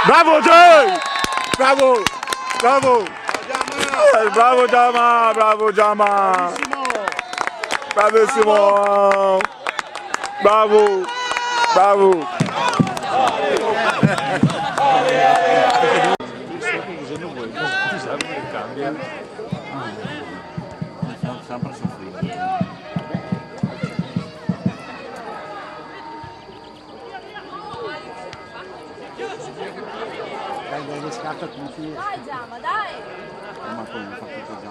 Bravo Jay! Bravo! Bravo! Bravo Jama! Bravo Jama! Bravissimo! Bravo! Bravo! Sempre soffrire. Dai, riscatta tutti. Dai Giama, dai! Ma poi mi fa tutto già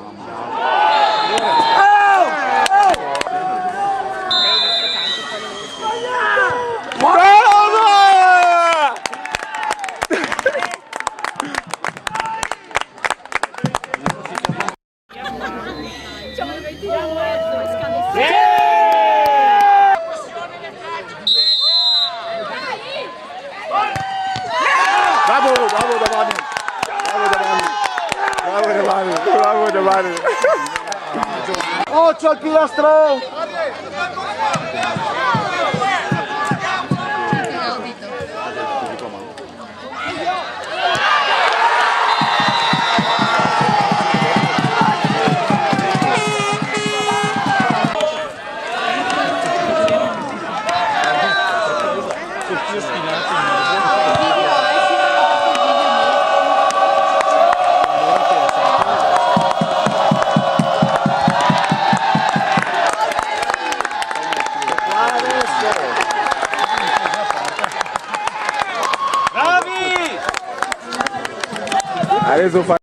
Bravo! Bravo Davani! Bravo Davani! Bravo Davani! Bravo Davani! Occhio al pilastro! Adesso fa